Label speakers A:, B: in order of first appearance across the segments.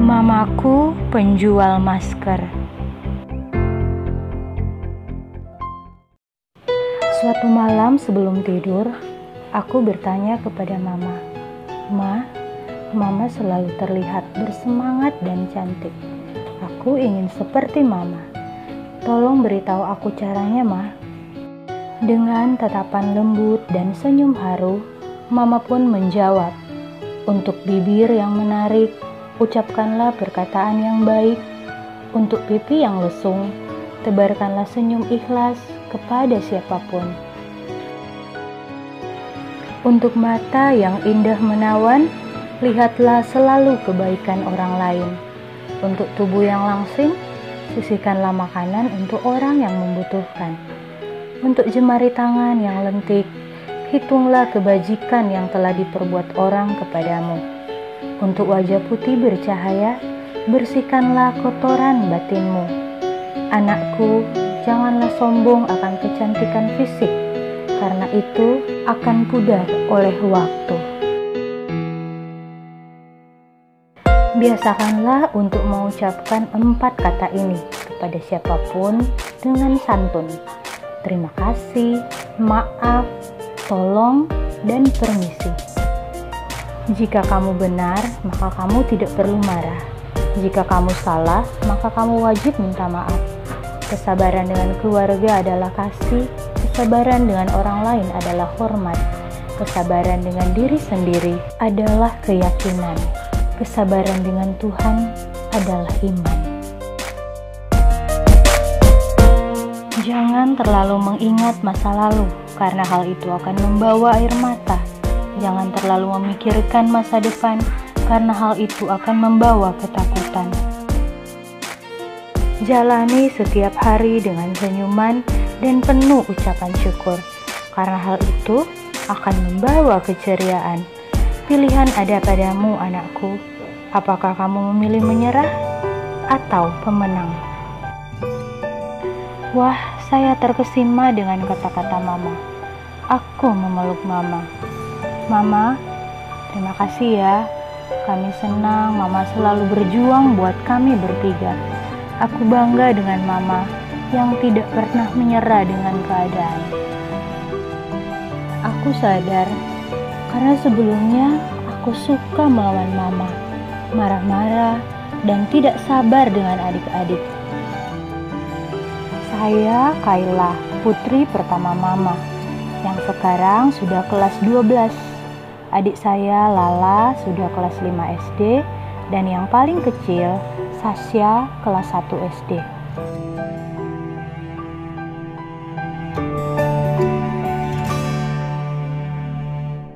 A: Mamaku penjual masker. Suatu malam sebelum tidur, aku bertanya kepada Mama, "Ma, Mama selalu terlihat bersemangat dan cantik. Aku ingin seperti Mama. Tolong beritahu aku caranya, Ma." Dengan tatapan lembut dan senyum haru, Mama pun menjawab, "Untuk bibir yang menarik, ucapkanlah perkataan yang baik. Untuk pipi yang lesung, tebarkanlah senyum ikhlas kepada siapapun. Untuk mata yang indah menawan, lihatlah selalu kebaikan orang lain. Untuk tubuh yang langsing, sisihkanlah makanan untuk orang yang membutuhkan. Untuk jemari tangan yang lentik, hitunglah kebajikan yang telah diperbuat orang kepadamu. Untuk wajah putih bercahaya, bersihkanlah kotoran batinmu. Anakku, janganlah sombong akan kecantikan fisik, karena itu akan pudar oleh waktu. Biasakanlah untuk mengucapkan 4 kata ini kepada siapapun dengan santun. Terima kasih, maaf, tolong, dan permisi. Jika kamu benar, maka kamu tidak perlu marah. Jika kamu salah, maka kamu wajib minta maaf. Kesabaran dengan keluarga adalah kasih, kesabaran dengan orang lain adalah hormat, kesabaran dengan diri sendiri adalah keyakinan, kesabaran dengan Tuhan adalah iman. Jangan terlalu mengingat masa lalu, karena hal itu akan membawa air mata. Jangan terlalu memikirkan masa depan, karena hal itu akan membawa ketakutan. Jalani setiap hari dengan senyuman dan penuh ucapan syukur, karena hal itu akan membawa keceriaan. Pilihan ada padamu, anakku. Apakah kamu memilih menyerah atau pemenang? Wah, saya terkesima dengan kata-kata Mama. Aku memeluk Mama. Mama, terima kasih ya. Kami senang Mama selalu berjuang buat kami bertiga. Aku bangga dengan Mama yang tidak pernah menyerah dengan keadaan. Aku sadar karena sebelumnya aku suka melawan Mama, marah-marah dan tidak sabar dengan adik-adik. Saya Kayla, putri pertama Mama, yang sekarang sudah kelas 12. Adik saya Lala sudah kelas 5 SD dan yang paling kecil Sasya kelas 1 SD.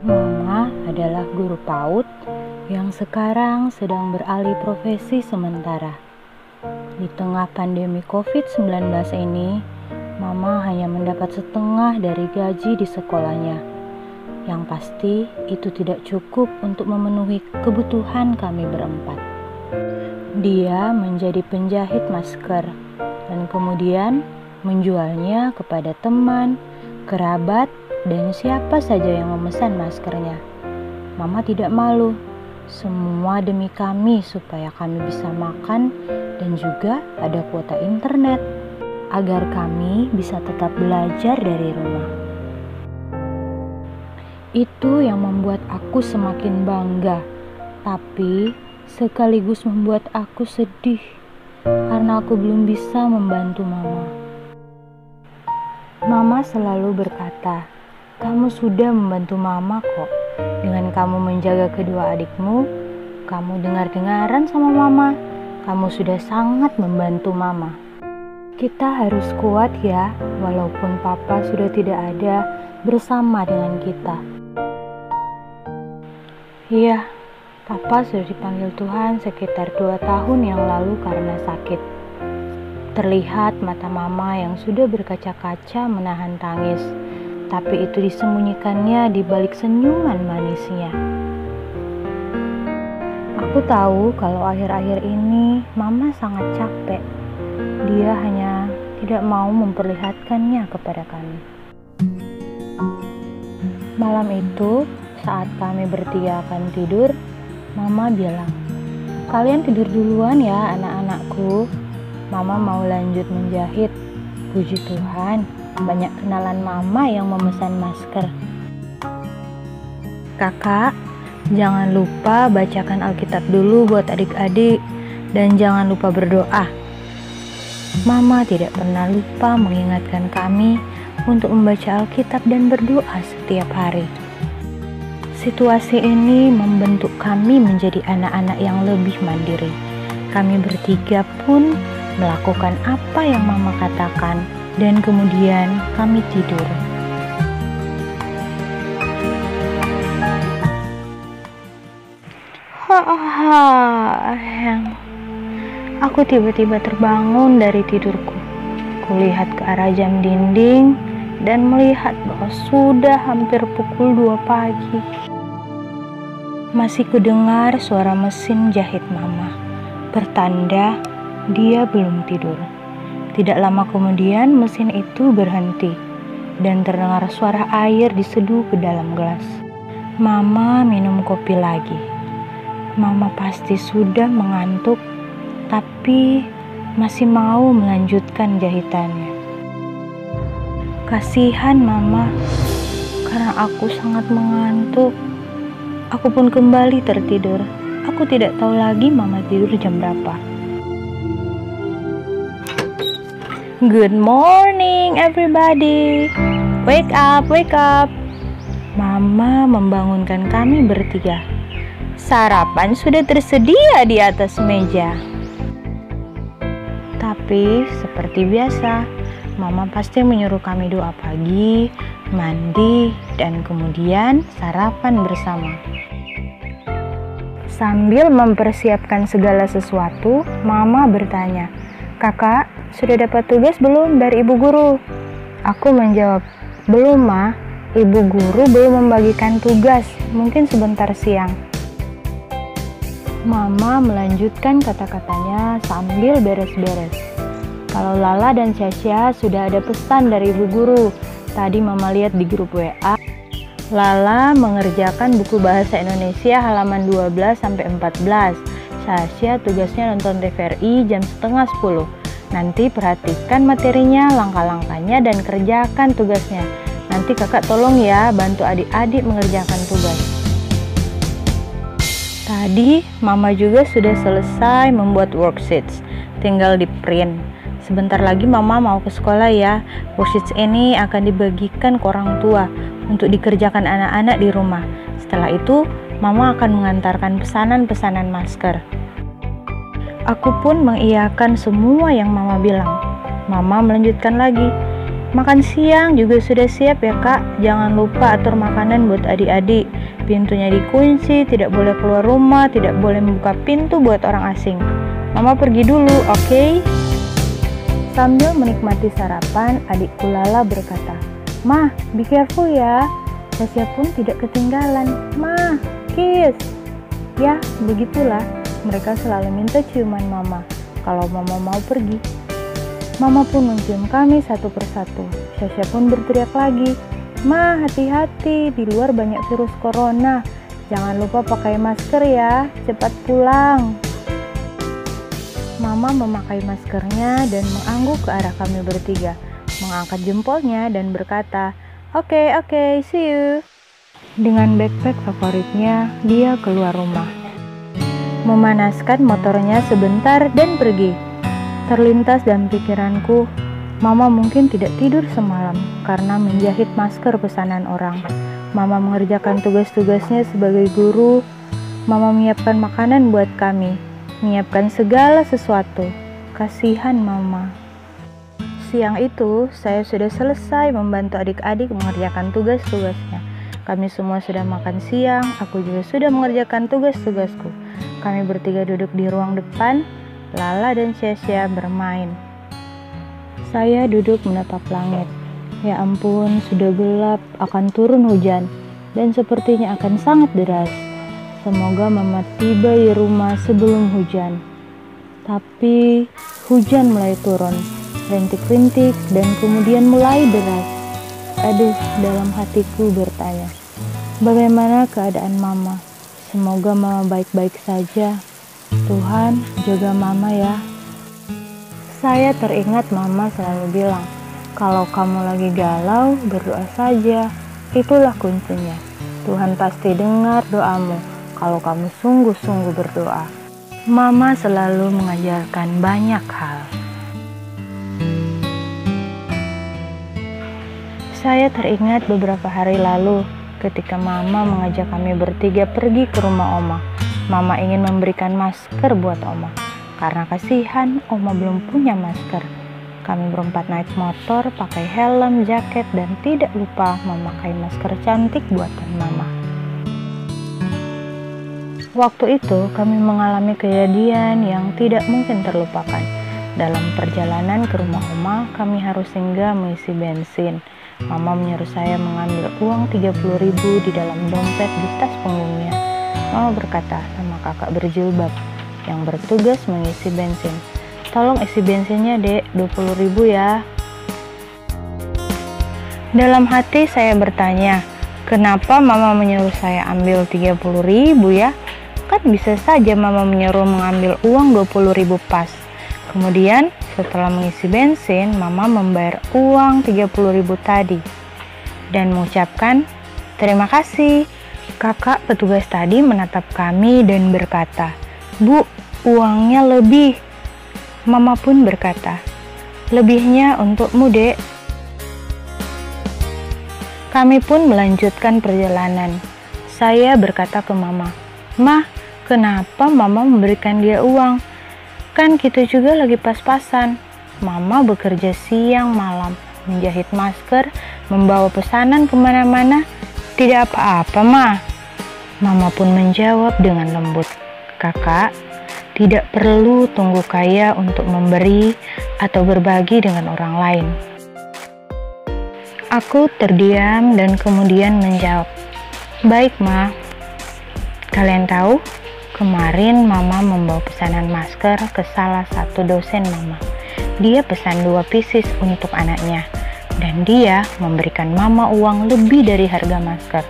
A: Mama adalah guru PAUD yang sekarang sedang beralih profesi sementara. Di tengah pandemi COVID-19 ini, Mama hanya mendapat setengah dari gaji di sekolahnya. Yang pasti, itu tidak cukup untuk memenuhi kebutuhan kami berempat. Dia menjadi penjahit masker dan kemudian menjualnya kepada teman, kerabat, dan siapa saja yang memesan maskernya. Mama tidak malu. Semua demi kami supaya kami bisa makan dan juga ada kuota internet agar kami bisa tetap belajar dari rumah. Itu yang membuat aku semakin bangga, tapi sekaligus membuat aku sedih karena aku belum bisa membantu Mama. Mama selalu berkata, "Kamu sudah membantu Mama kok. Dengan kamu menjaga kedua adikmu, kamu dengar-dengaran sama Mama, kamu sudah sangat membantu Mama. Kita harus kuat ya, walaupun Papa sudah tidak ada bersama dengan kita." Iya, Papa sudah dipanggil Tuhan sekitar 2 tahun yang lalu karena sakit. Terlihat mata Mama yang sudah berkaca-kaca menahan tangis, tapi itu disembunyikannya di balik senyuman manisnya. Aku tahu kalau akhir-akhir ini Mama sangat capek. Dia hanya tidak mau memperlihatkannya kepada kami. Malam itu, saat kami bertiga akan tidur, Mama bilang, Kalian tidur duluan ya anak-anakku. Mama mau lanjut menjahit. Puji Tuhan, banyak kenalan mama yang memesan masker. Kakak, jangan lupa bacakan Alkitab dulu buat adik-adik. Dan jangan lupa berdoa. Mama tidak pernah lupa mengingatkan kami untuk membaca Alkitab dan berdoa setiap hari. Situasi ini membentuk kami menjadi anak-anak yang lebih mandiri. Kami bertiga pun melakukan apa yang Mama katakan dan kemudian kami tidur. Aku tiba-tiba terbangun dari tidurku. Kulihat ke arah jam dinding dan melihat bahwa sudah hampir pukul 2 pagi. Masih kudengar suara mesin jahit Mama, pertanda dia belum tidur. Tidak lama kemudian mesin itu berhenti dan terdengar suara air diseduh ke dalam gelas. Mama minum kopi lagi. Mama pasti sudah mengantuk, tapi masih mau melanjutkan jahitannya. Kasihan Mama, karena aku sangat mengantuk. Aku pun kembali tertidur. Aku tidak tahu lagi Mama tidur jam berapa. Good morning everybody. Wake up, wake up. Mama membangunkan kami bertiga. Sarapan sudah tersedia di atas meja. Tapi seperti biasa, Mama pasti menyuruh kami doa pagi, mandi, dan kemudian sarapan bersama. Sambil mempersiapkan segala sesuatu, Mama bertanya, "Kakak, sudah dapat tugas belum dari Ibu Guru?" Aku menjawab, "Belum, Ma. Ibu Guru belum membagikan tugas, mungkin sebentar siang." Mama melanjutkan kata-katanya sambil beres-beres. Kalau Lala dan Syasya sudah ada pesan dari Ibu Guru. Tadi Mama lihat di grup WA. Lala mengerjakan buku bahasa Indonesia halaman 12-14. Syasya tugasnya nonton TVRI jam 9:30. Nanti perhatikan materinya, langkah-langkahnya, dan kerjakan tugasnya. Nanti kakak tolong ya bantu adik-adik mengerjakan tugas. Tadi Mama juga sudah selesai membuat worksheets, tinggal di print. Sebentar lagi Mama mau ke sekolah ya. Worksheets ini akan dibagikan ke orang tua untuk dikerjakan anak-anak di rumah. Setelah itu Mama akan mengantarkan pesanan-pesanan masker. Aku pun mengiyakan semua yang Mama bilang. Mama melanjutkan lagi. Makan siang juga sudah siap ya kak. Jangan lupa atur makanan buat adik-adik. Pintunya dikunci, tidak boleh keluar rumah, tidak boleh membuka pintu buat orang asing. Mama pergi dulu, oke? Sambil menikmati sarapan, adikku Lala berkata, "Ma, be careful ya." Syasya pun tidak ketinggalan. "Ma, kiss." Ya, begitulah. Mereka selalu minta ciuman Mama kalau Mama mau pergi. Mama pun mencium kami satu persatu. Syasya pun berteriak lagi, "Ma, hati-hati, di luar banyak virus corona. Jangan lupa pakai masker ya, cepat pulang." Mama memakai maskernya dan mengangguk ke arah kami bertiga, mengangkat jempolnya dan berkata, Oke, see you." Dengan backpack favoritnya, dia keluar rumah. Memanaskan motornya sebentar dan pergi. Terlintas dalam pikiranku, Mama mungkin tidak tidur semalam karena menjahit masker pesanan orang. Mama mengerjakan tugas-tugasnya sebagai guru. Mama menyiapkan makanan buat kami, menyiapkan segala sesuatu. Kasihan Mama. Siang itu, saya sudah selesai membantu adik-adik mengerjakan tugas-tugasnya. Kami semua sudah makan siang, aku juga sudah mengerjakan tugas-tugasku. Kami bertiga duduk di ruang depan, Lala dan Syasya bermain. Saya duduk menatap langit. Ya ampun, sudah gelap, akan turun hujan, dan sepertinya akan sangat deras. Semoga Mama tiba di rumah sebelum hujan. Tapi hujan mulai turun, rintik-rintik, dan kemudian mulai deras. Aduh, dalam hatiku bertanya, bagaimana keadaan Mama? Semoga Mama baik-baik saja. Tuhan, jaga Mama ya. Saya teringat Mama selalu bilang, kalau kamu lagi galau, berdoa saja. Itulah kuncinya. Tuhan pasti dengar doamu kalau kamu sungguh-sungguh berdoa. Mama selalu mengajarkan banyak hal. Saya teringat beberapa hari lalu ketika Mama mengajak kami bertiga pergi ke rumah Oma. Mama ingin memberikan masker buat Oma. Karena kasihan, Oma belum punya masker. Kami berempat naik motor, pakai helm, jaket, dan tidak lupa memakai masker cantik buatan Mama. Waktu itu, kami mengalami kejadian yang tidak mungkin terlupakan. Dalam perjalanan ke rumah Oma, kami harus singgah mengisi bensin. Mama menyuruh saya mengambil uang 30.000 di dalam dompet di tas punggungnya. Mama berkata sama kakak berjilbab yang bertugas mengisi bensin, "Tolong isi bensinnya dek, 20.000 ya." Dalam hati saya bertanya, kenapa Mama menyuruh saya ambil 30.000 ya? Kan bisa saja Mama menyuruh mengambil uang 20.000 pas. Kemudian setelah mengisi bensin, Mama membayar uang 30.000 tadi dan mengucapkan, "Terima kasih." Kakak petugas tadi menatap kami dan berkata, "Bu, uangnya lebih." Mama pun berkata, "Lebihnya untukmu, Dek." Kami pun melanjutkan perjalanan. Saya berkata ke Mama, "Mah, kenapa Mama memberikan dia uang? Kan kita juga lagi pas-pasan." Mama bekerja siang malam, menjahit masker, membawa pesanan kemana-mana. "Tidak apa-apa, Ma." Mama pun menjawab dengan lembut, "Kakak, tidak perlu tunggu kaya untuk memberi atau berbagi dengan orang lain." Aku terdiam dan kemudian menjawab, "Baik, Ma." Kalian tahu, kemarin Mama membawa pesanan masker ke salah satu dosen Mama. Dia pesan 2 pieces untuk anaknya, dan dia memberikan Mama uang lebih dari harga masker.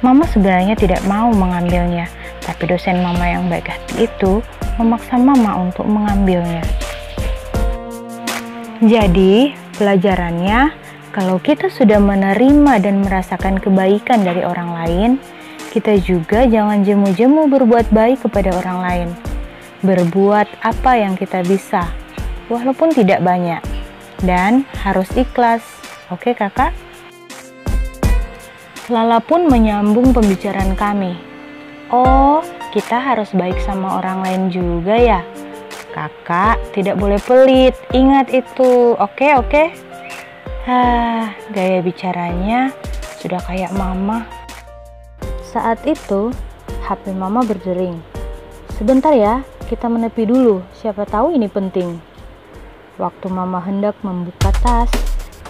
A: Mama sebenarnya tidak mau mengambilnya, tapi dosen Mama yang baik hati itu memaksa Mama untuk mengambilnya. Jadi, pelajarannya, kalau kita sudah menerima dan merasakan kebaikan dari orang lain, kita juga jangan jemu-jemu berbuat baik kepada orang lain. Berbuat apa yang kita bisa, walaupun tidak banyak, dan harus ikhlas. Oke, Kakak? Lala pun menyambung pembicaraan kami. "Oh, kita harus baik sama orang lain juga ya? Kakak tidak boleh pelit, ingat itu. Oke, oke?" Gaya bicaranya sudah kayak Mama. Saat itu, HP Mama berdering. "Sebentar ya, kita menepi dulu, siapa tahu ini penting." Waktu Mama hendak membuka tas,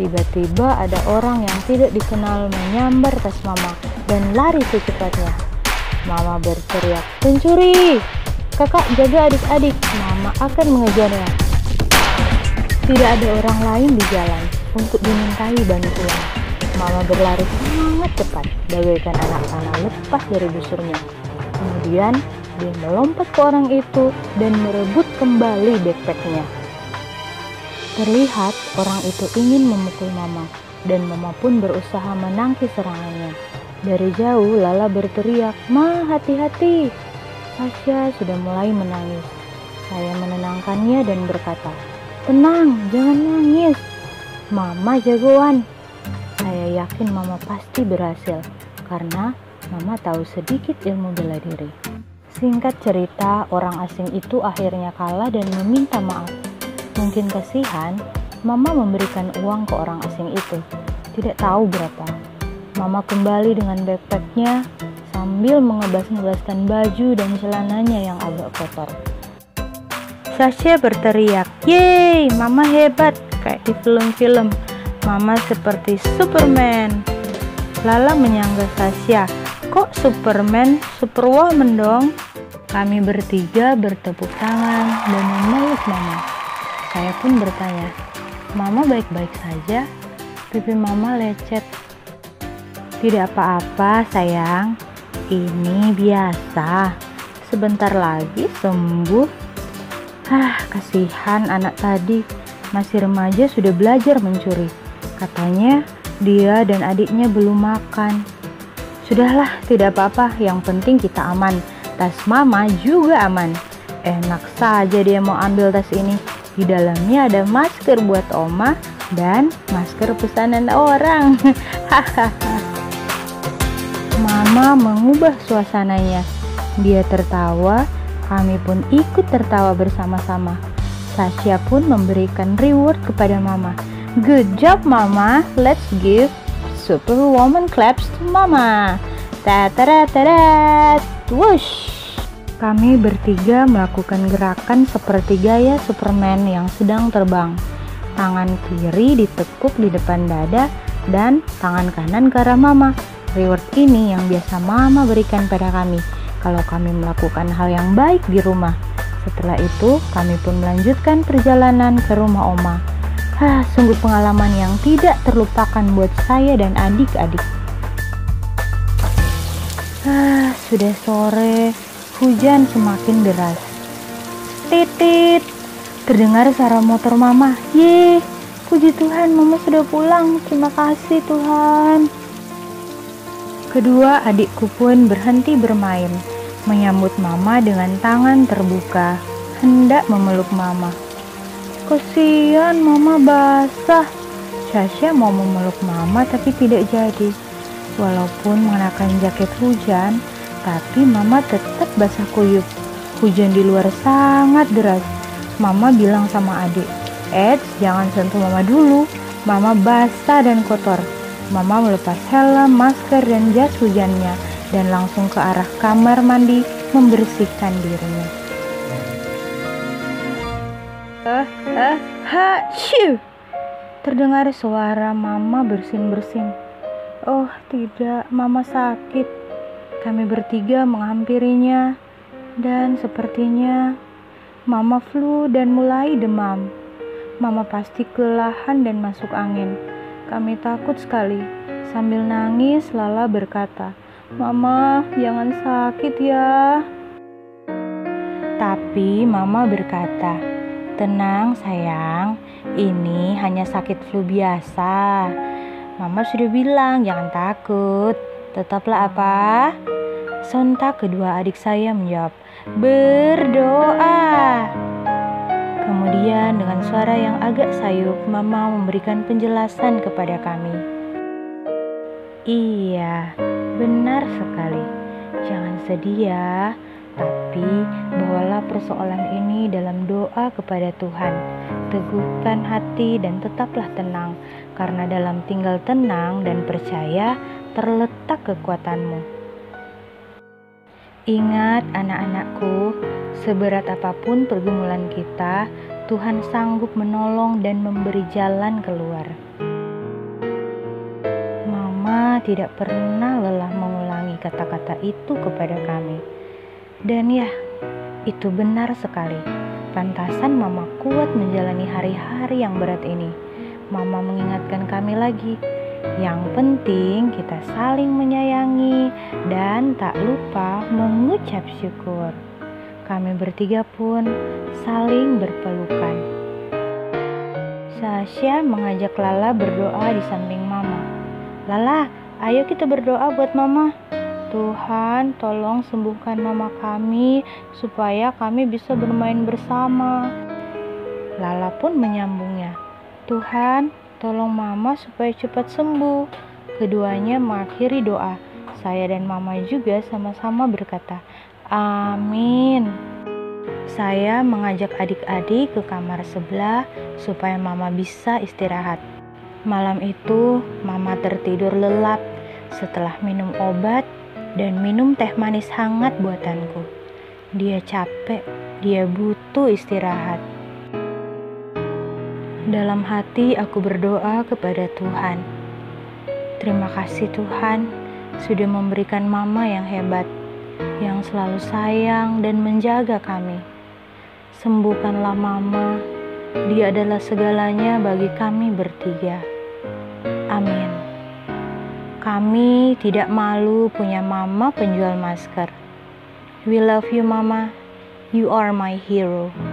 A: tiba-tiba ada orang yang tidak dikenal menyambar tas Mama dan lari secepatnya. Mama berteriak, "Pencuri! Kakak jaga adik-adik, Mama akan mengejarnya." Tidak ada orang lain di jalan untuk dimintai bantuan. Mama berlari sangat cepat, bagaikan anak panah lepas dari busurnya. Kemudian, dia melompat ke orang itu dan merebut kembali backpacknya. Terlihat orang itu ingin memukul Mama, dan Mama pun berusaha menangkis serangannya. Dari jauh, Lala berteriak, "Ma, hati-hati!" Sasha sudah mulai menangis. Saya menenangkannya dan berkata, "Tenang, jangan nangis. Mama jagoan." Saya yakin Mama pasti berhasil, karena Mama tahu sedikit ilmu bela diri. Singkat cerita, orang asing itu akhirnya kalah dan meminta maaf. Mungkin kasihan, Mama memberikan uang ke orang asing itu. Tidak tahu berapa. Mama kembali dengan backpacknya sambil mengebas-ngebaskan baju dan celananya yang agak kotor. Sasha berteriak, "Yeay, Mama hebat!" Kayak di film-film. Mama seperti Superman. Lala menyanggah Sasha, "Kok Superman? Superwoman dong." Kami bertiga bertepuk tangan dan memeluk Mama. Saya pun bertanya, "Mama baik-baik saja?" Pipi Mama lecet. "Tidak apa-apa sayang, ini biasa. sebentar lagi sembuh. Kasihan anak tadi, masih remaja sudah belajar mencuri. Katanya dia dan adiknya belum makan. Sudahlah, tidak apa-apa, yang penting kita aman. Tas mama juga aman. Enak saja dia mau ambil tas ini. Di dalamnya ada masker buat oma dan masker pesanan orang. Mama mengubah suasananya. Dia tertawa, kami pun ikut tertawa bersama-sama. Sasha pun memberikan reward kepada mama. Good job mama, let's give Superwoman claps to mama. Tataratat, whoosh. Kami bertiga melakukan gerakan seperti gaya Superman yang sedang terbang. Tangan kiri ditekuk di depan dada dan tangan kanan ke arah mama. Reward ini yang biasa mama berikan pada kami kalau kami melakukan hal yang baik di rumah. Setelah itu, kami pun melanjutkan perjalanan ke rumah oma. Sungguh pengalaman yang tidak terlupakan buat saya dan adik-adik. Sudah sore, hujan semakin deras. Titit, terdengar suara motor mama. Yeay, puji Tuhan mama sudah pulang. Terima kasih Tuhan. Kedua adikku pun berhenti bermain, menyambut mama dengan tangan terbuka, hendak memeluk mama. Kasihan mama basah. Sasha mau memeluk mama tapi tidak jadi. Walaupun mengenakan jaket hujan, tapi mama tetap basah kuyup. Hujan di luar sangat deras. Mama bilang sama adik, jangan sentuh mama dulu. Mama basah dan kotor. Mama melepas helm, masker, dan jas hujannya dan langsung ke arah kamar mandi membersihkan dirinya. Terdengar suara mama bersin-bersin. Oh tidak, mama sakit. Kami bertiga menghampirinya dan sepertinya mama flu dan mulai demam. Mama pasti kelelahan dan masuk angin. Kami takut sekali. Sambil nangis, Lala berkata, Mama, jangan sakit ya. Tapi Mama berkata, tenang sayang, ini hanya sakit flu biasa. Mama sudah bilang jangan takut. Tetaplah apa? Sontak kedua adik saya menjawab, berdoa. Kemudian dengan suara yang agak sayup, Mama memberikan penjelasan kepada kami. Iya, benar sekali. Jangan sedih ya, tapi bawalah persoalan ini dalam doa kepada Tuhan. Teguhkan hati dan tetaplah tenang, karena dalam tinggal tenang dan percaya terletak kekuatanmu. Ingat anak-anakku, seberat apapun pergumulan kita, Tuhan sanggup menolong dan memberi jalan keluar. Mama tidak pernah lelah mengulangi kata-kata itu kepada kami. Dan ya, itu benar sekali. Pantasan Mama kuat menjalani hari-hari yang berat ini. Mama mengingatkan kami lagi, yang penting kita saling menyayangi dan tak lupa mengucap syukur. Kami bertiga pun saling berpelukan. Sasha mengajak Lala berdoa di samping Mama. Lala, ayo kita berdoa buat Mama. Tuhan, tolong sembuhkan Mama kami supaya kami bisa bermain bersama. Lala pun menyambungnya. Tuhan, tolong Mama supaya cepat sembuh. Keduanya mengakhiri doa. Saya dan Mama juga sama-sama berkata, amin. Saya mengajak adik-adik ke kamar sebelah supaya Mama bisa istirahat. Malam itu, Mama tertidur lelap setelah minum obat dan minum teh manis hangat buatanku. Dia capek, dia butuh istirahat. Dalam hati aku berdoa kepada Tuhan. Terima kasih Tuhan sudah memberikan Mama yang hebat, yang selalu sayang dan menjaga kami. Sembuhkanlah Mama, Dia adalah segalanya bagi kami bertiga. Amin. Kami tidak malu punya Mama penjual masker. We love you, Mama. You are my hero.